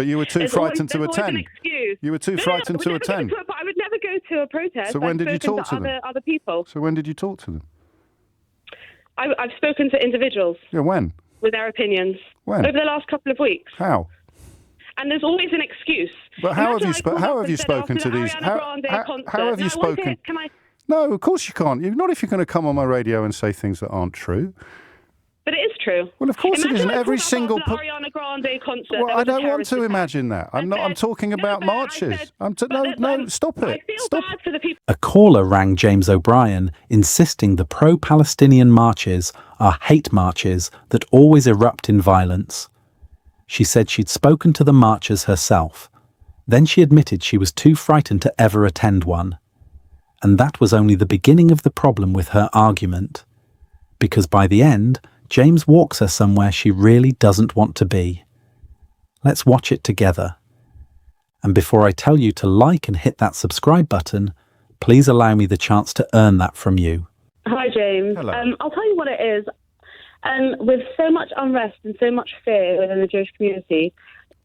But you were too frightened to attend. An excuse. You were too frightened to attend. I would never go to a protest. So when did you talk to them? Other people. So when did you talk to them? I've spoken to individuals. Yeah, when? With their opinions. When? Over the last couple of weeks. How? And there's always an excuse. But how have you spoken to these? How have you spoken? Can I? No, of course you can't. Not if you're going to come on my radio and say things that aren't true. But it is true. Well, of course it isn't. Every single. Ariana Grande concert. Well, I don't want to imagine that. I'm talking about marches. Stop it. I feel bad for the people. A caller rang James O'Brien, insisting the pro-Palestinian marches are hate marches that always erupt in violence. She said she'd spoken to the marchers herself. Then she admitted she was too frightened to ever attend one. And that was only the beginning of the problem with her argument. Because by the end, James walks her somewhere she really doesn't want to be. Let's watch it together. And before I tell you to like and hit that subscribe button, please allow me the chance to earn that from you. Hi, James. Hello. I'll tell you what it is. With so much unrest and so much fear within the Jewish community,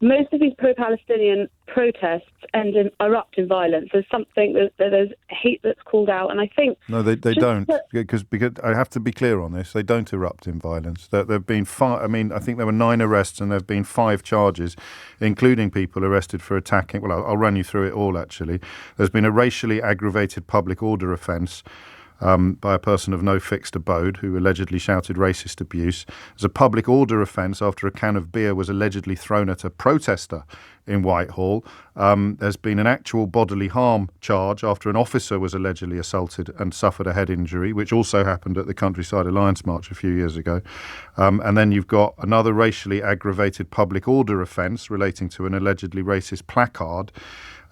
most of these pro-Palestinian protests erupt in violence. There's there's hate that's called out, and I think... No, they don't, because I have to be clear on this, they don't erupt in violence. There have been I think there were 9 arrests and there have been 5 charges, including people arrested for attacking... Well, I'll run you through it all, actually. There's been a racially aggravated public order offence by a person of no fixed abode who allegedly shouted racist abuse. There's a public order offence after a can of beer was allegedly thrown at a protester in Whitehall. There's been an actual bodily harm charge after an officer was allegedly assaulted and suffered a head injury, which also happened at the Countryside Alliance March a few years ago. And then you've got another racially aggravated public order offence relating to an allegedly racist placard.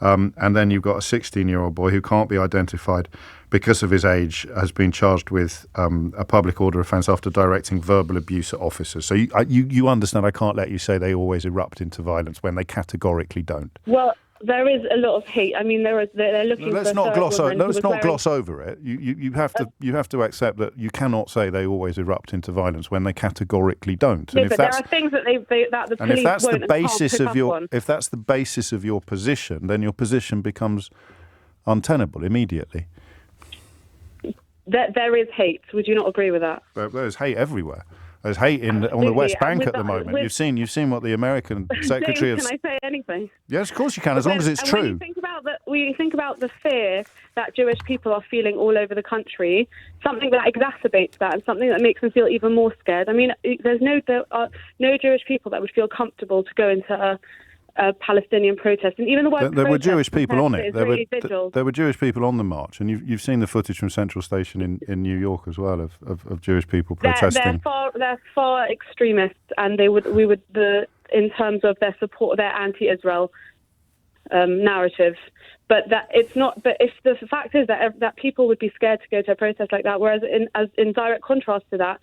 And then you've got a 16-year-old boy who can't be identified because of his age, has been charged with a public order offence after directing verbal abuse at officers. So you understand I can't let you say they always erupt into violence when they categorically don't. Well, there is a lot of hate. I mean, they're looking for... Let's not gloss over it. You have to accept that you cannot say they always erupt into violence when they categorically don't. And but there are things that the police won't if that's the basis of your position, then your position becomes untenable immediately. There is hate. Would you not agree with that? There's hate everywhere. There's hate on the West Bank at the moment. You've seen what the American Secretary of... Can I say anything? Yes, of course you can, as long as it's true. When you think about the fear that Jewish people are feeling all over the country, something that exacerbates that and something that makes them feel even more scared. I mean, there are no Jewish people that would feel comfortable to go into a Palestinian protest, and even the word there were Jewish people on it. There were Jewish people on the march, and you've seen the footage from Central Station in New York as well of Jewish people protesting. They're far extremists, and in terms of their support, their anti-Israel narrative. But that it's not. But if the fact is that people would be scared to go to a protest like that, whereas in direct contrast to that,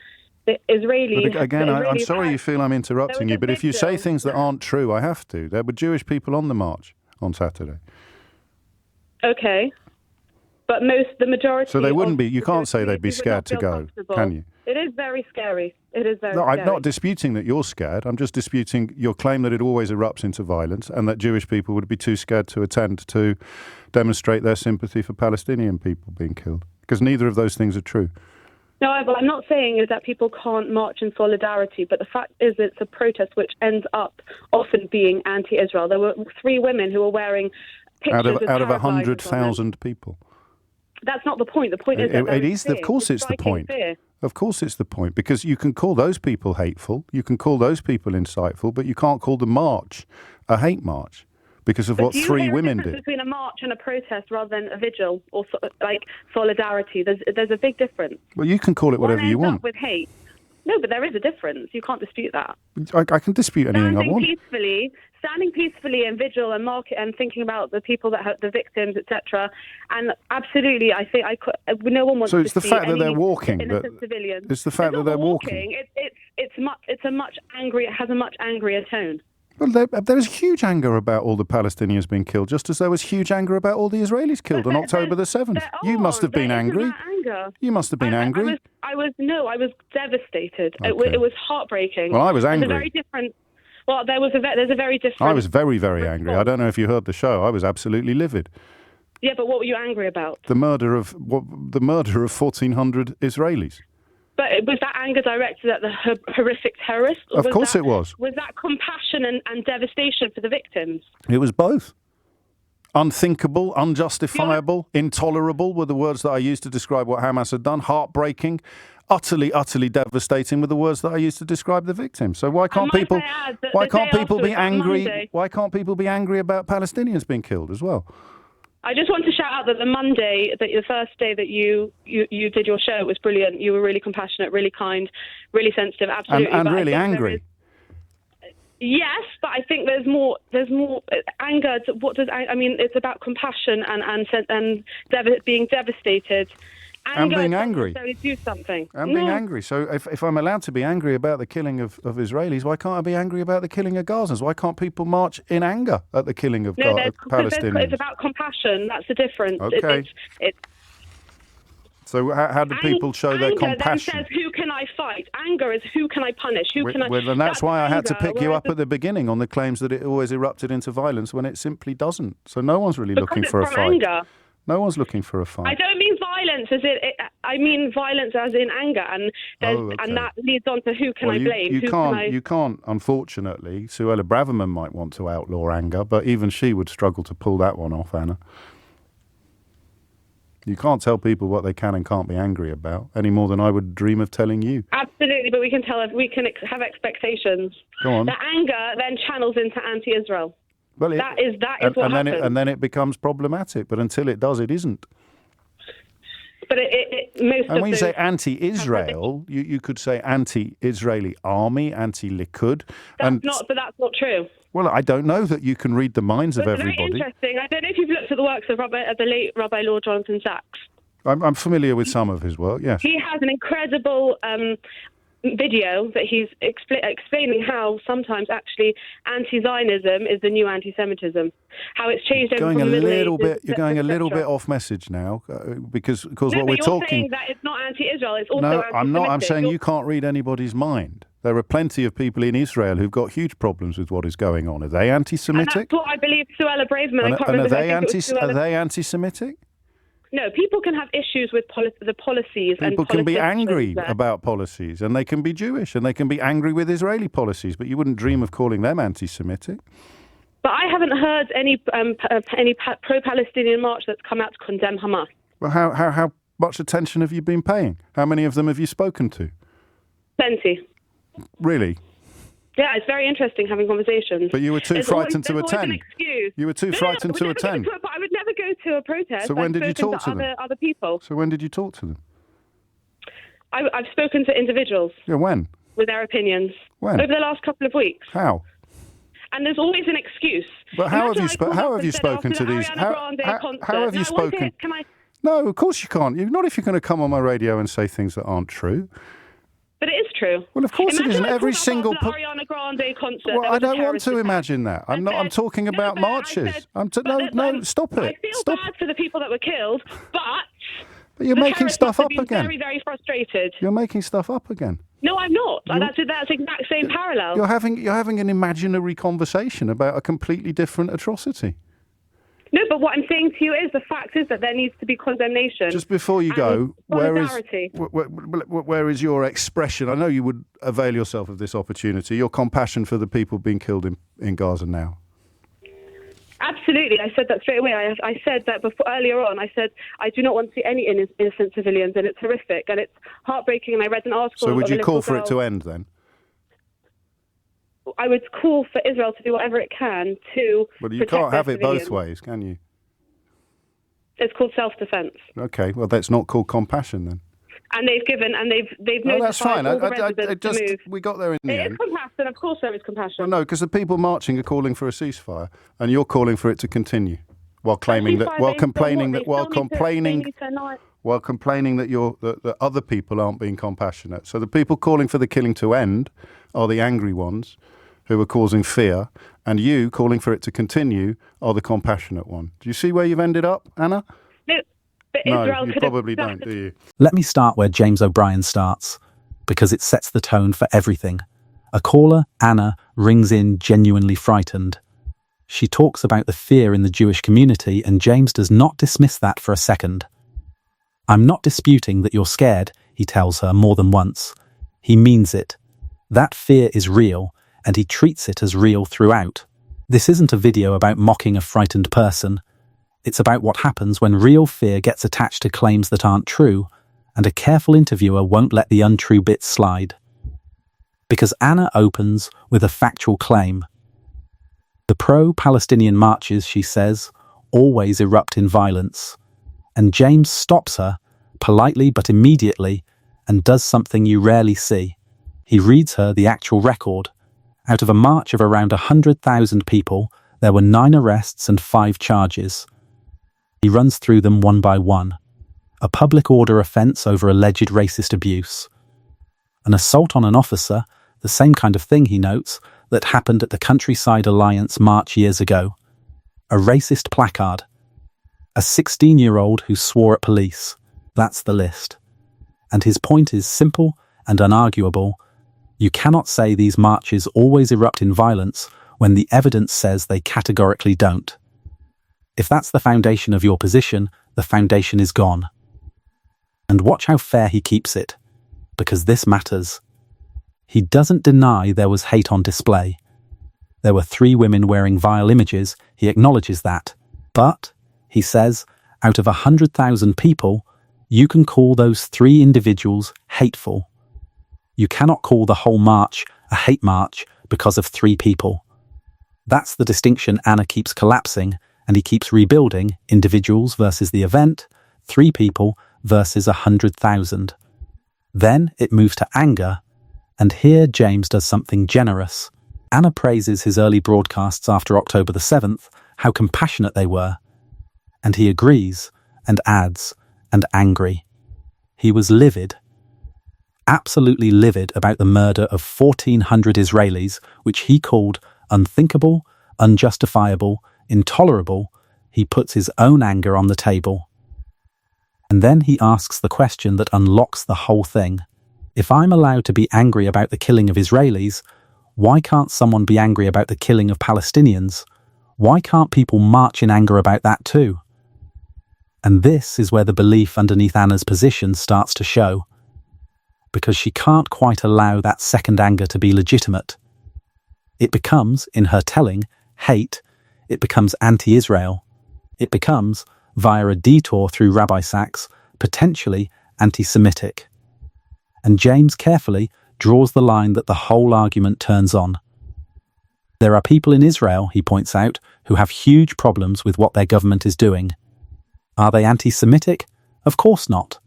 the Israeli... But again, I'm sorry you feel I'm interrupting you, but if you say things that aren't true, I have to. There were Jewish people on the march on Saturday. Okay. But the majority... So they wouldn't be... You can't say they'd be scared to go, can you? It is very scary. It is very scary. No, I'm not disputing that you're scared. I'm just disputing your claim that it always erupts into violence and that Jewish people would be too scared to attend to demonstrate their sympathy for Palestinian people being killed. Because neither of those things are true. No, what I'm not saying is that people can't march in solidarity, but the fact is it's a protest which ends up often being anti-Israel. There were 3 women who were wearing pictures out of 100,000 people. That's not the point. The point is that it is. Of course, it's the point. Of course, it's the point, because you can call those people hateful, you can call those people insightful, but you can't call the march a hate march. Because of what 3 women did. Between a march and a protest rather than a vigil or like solidarity, there's a big difference. Well, you can call it whatever you want. With hate. No, but there is a difference. You can't dispute that. I can dispute anything I want. Standing peacefully in vigil and market and thinking about the people the victims, etc. And absolutely, I think no one wants. So it's the fact that they're walking. Innocent civilians. It's the fact that they're walking. It has a much angrier tone. Well, there is huge anger about all the Palestinians being killed, just as there was huge anger about all the Israelis killed on October the 7th. You must have been angry. You must have been angry. I was devastated. Okay. It was heartbreaking. Well, I was angry. There's a very different... Well, there's a very different. I was very, very angry. I response. don't know if you heard the show. I was absolutely livid. Yeah, but what were you angry about? The murder of 1,400 Israelis. But was that anger directed at the horrific terrorists? Or Of course it was. Was that compassion and devastation for the victims? It was both. Unthinkable, unjustifiable, intolerable were the words that I used to describe what Hamas had done. Heartbreaking, utterly, utterly devastating were the words that I used to describe the victims. So why can't people? Why can't people be angry? Why can't people be angry about Palestinians being killed as well? I just want to shout out that the first day that you did your show was brilliant. You were really compassionate, really kind, really sensitive, absolutely. And really angry. Yes, but I think there's more anger. What does I mean? It's about compassion and being devastated. And being angry. Necessarily do something. And being angry. So if I'm allowed to be angry about the killing of Israelis, why can't I be angry about the killing of Gazans? Why can't people march in anger at the killing of Palestinians? It's about compassion. That's the difference. Okay. So how do people show their compassion? Anger then says, who can I fight? Anger is, who can I punish? And that's why I had to pick you up at the beginning on the claims that it always erupted into violence when it simply doesn't. So no one's really looking for a fight. Anger. No one's looking for a fight. I don't mean violence I mean violence as in anger, and and that leads on to who can I blame? You can't. Unfortunately, Suella Braverman might want to outlaw anger, but even she would struggle to pull that one off, Anna. You can't tell people what they can and can't be angry about any more than I would dream of telling you. Absolutely, but we can have expectations. Go on. The anger then channels into anti-Israel. Well, that is what happens. And then it becomes problematic. But until it does, it isn't. But when you say anti-Israel, you could say anti-Israeli army, anti-Likud. But that's not true. Well, I don't know that you can read the minds of everybody. Very interesting. I don't know if you've looked at the works of the late Rabbi Lord Jonathan Sachs. I'm familiar with some of his work, yes. He has an incredible video that he's explaining how sometimes actually anti-Zionism is the new anti-Semitism. How it's changed over from the Middle Ages. You're going a little bit off message now, because what we're talking. Saying that it's not anti-Israel. It's also no, anti-Semitic. I'm not. I'm saying you can't read anybody's mind. There are plenty of people in Israel who've got huge problems with what is going on. Are they anti-Semitic? And that's what I believe Suella Braverman. Are they anti-Semitic? No, people can have issues with the policies. People can be angry about policies, and they can be Jewish, and they can be angry with Israeli policies, but you wouldn't dream of calling them anti-Semitic. But I haven't heard any pro-Palestinian march that's come out to condemn Hamas. Well, how much attention have you been paying? How many of them have you spoken to? Plenty. Really? Yeah, it's very interesting having conversations. But you were too frightened to attend. You were too frightened to attend. But I would never go to a protest. So when did you talk to them? Other people. So when did you talk to them? I've spoken to individuals. Yeah, when? With their opinions. When? Over the last couple of weeks. How? And there's always an excuse. But how have you spoken to these? How have you spoken? No, of course you can't. Not if you're going to come on my radio and say things that aren't true. But it is true. Well, of course it isn't. Every single. Ariana Grande concert. Well, I don't want to imagine that. I'm talking about marches. No, stop it. I feel bad for the people that were killed, but you're making stuff up again. Very, very frustrated. You're making stuff up again. No, I'm not. That's the exact same parallel. You're having an imaginary conversation about a completely different atrocity. No, but what I'm saying to you is the fact is that there needs to be condemnation. Just before you go, where is your expression? I know you would avail yourself of this opportunity, your compassion for the people being killed in Gaza now. Absolutely. I said that straight away. I said that earlier on. I said, I do not want to see any innocent civilians, and it's horrific, and it's heartbreaking, and I read an article. So would you call for it to end then? I would call for Israel to do whatever it can to Well, you can't have it both ways, can you? It's called self-defense. Okay, well, that's not called compassion then. And they've No, that's fine. all the residents to move. We got there in the end. It is compassion. Of course there is compassion. Well, no, because the people marching are calling for a ceasefire, and you're calling for it to continue, while complaining that that other people aren't being compassionate. So the people calling for the killing to end are the angry ones who are causing fear, and you calling for it to continue are the compassionate one. Do you see where you've ended up, Anna? No, you probably don't, do you? Let me start where James O'Brien starts, because it sets the tone for everything. A caller, Anna, rings in genuinely frightened. She talks about the fear in the Jewish community, and James does not dismiss that for a second. "I'm not disputing that you're scared," he tells her more than once. He means it. That fear is real, and he treats it as real throughout. This isn't a video about mocking a frightened person. It's about what happens when real fear gets attached to claims that aren't true, and a careful interviewer won't let the untrue bits slide. Because Anna opens with a factual claim. The pro-Palestinian marches, she says, always erupt in violence. And James stops her, politely but immediately, and does something you rarely see. He reads her the actual record. Out of a march of around 100,000 people, there were 9 arrests and 5 charges. He runs through them one by one. A public order offence over alleged racist abuse. An assault on an officer, the same kind of thing, he notes, that happened at the Countryside Alliance march years ago. A racist placard. A 16-year-old who swore at police. That's the list. And his point is simple and unarguable. You cannot say these marches always erupt in violence when the evidence says they categorically don't. If that's the foundation of your position, the foundation is gone. And watch how fair he keeps it, because this matters. He doesn't deny there was hate on display. There were 3 women wearing vile images, he acknowledges that. But, he says, out of 100,000 people, you can call those 3 individuals hateful. You cannot call the whole march a hate march because of 3 people. That's the distinction Anna keeps collapsing, and he keeps rebuilding individuals versus the event, 3 people versus 100,000. Then it moves to anger, and here James does something generous. Anna praises his early broadcasts after October the 7th, how compassionate they were. And he agrees, and adds, and angry. He was livid. Absolutely livid about the murder of 1,400 Israelis, which he called unthinkable, unjustifiable, intolerable. He puts his own anger on the table. And then he asks the question that unlocks the whole thing. If I'm allowed to be angry about the killing of Israelis, why can't someone be angry about the killing of Palestinians? Why can't people march in anger about that too? And this is where the belief underneath Anna's position starts to show. Because she can't quite allow that second anger to be legitimate. It becomes, in her telling, hate. It becomes anti-Israel. It becomes, via a detour through Rabbi Sachs, potentially anti-Semitic. And James carefully draws the line that the whole argument turns on. There are people in Israel, he points out, who have huge problems with what their government is doing. Are they anti-Semitic? Of course not.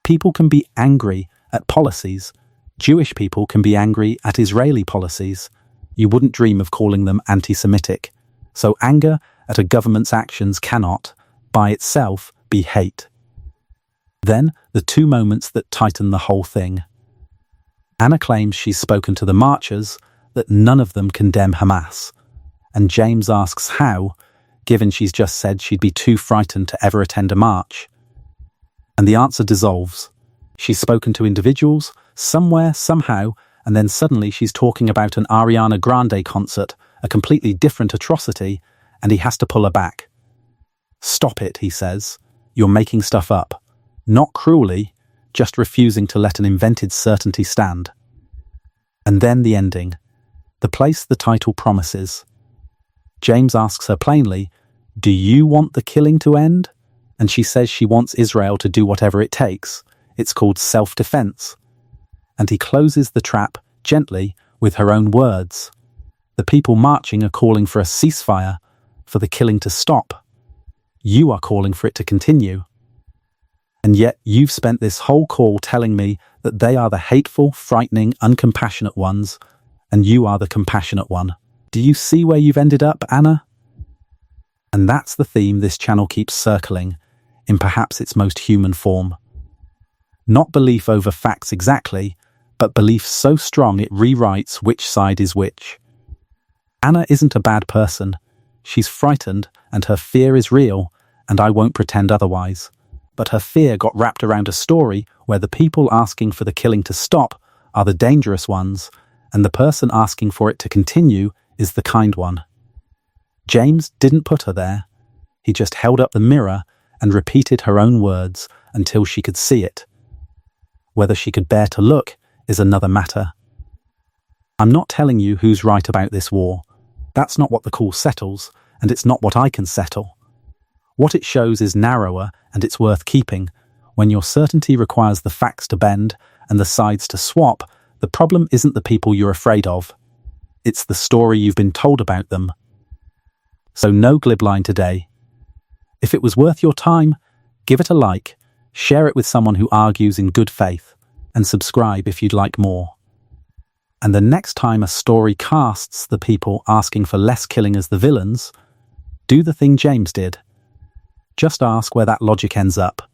People can be angry at policies. Jewish people can be angry at Israeli policies. You wouldn't dream of calling them anti-Semitic. So anger at a government's actions cannot, by itself, be hate. Then, the 2 moments that tighten the whole thing. Anna claims she's spoken to the marchers, that none of them condemn Hamas. And James asks how, given she's just said she'd be too frightened to ever attend a march. And the answer dissolves. She's spoken to individuals, somewhere, somehow, and then suddenly she's talking about an Ariana Grande concert, a completely different atrocity, and he has to pull her back. Stop it, he says. You're making stuff up. Not cruelly, just refusing to let an invented certainty stand. And then the ending. The place the title promises. James asks her plainly, do you want the killing to end? And she says she wants Israel to do whatever it takes. It's called self-defense. And he closes the trap, gently, with her own words. The people marching are calling for a ceasefire, for the killing to stop. You are calling for it to continue. And yet you've spent this whole call telling me that they are the hateful, frightening, uncompassionate ones, and you are the compassionate one. Do you see where you've ended up, Anna? And that's the theme this channel keeps circling, in perhaps its most human form. Not belief over facts exactly, but belief so strong it rewrites which side is which. Anna isn't a bad person. She's frightened, and her fear is real, and I won't pretend otherwise. But her fear got wrapped around a story where the people asking for the killing to stop are the dangerous ones, and the person asking for it to continue is the kind one. James didn't put her there. He just held up the mirror and repeated her own words until she could see it. Whether she could bear to look is another matter. I'm not telling you who's right about this war. That's not what the call settles, and it's not what I can settle. What it shows is narrower, and it's worth keeping. When your certainty requires the facts to bend and the sides to swap, the problem isn't the people you're afraid of. It's the story you've been told about them. So no glib line today. If it was worth your time, give it a like, share it with someone who argues in good faith, and subscribe if you'd like more. And the next time a story casts the people asking for less killing as the villains, do the thing James did. Just ask where that logic ends up.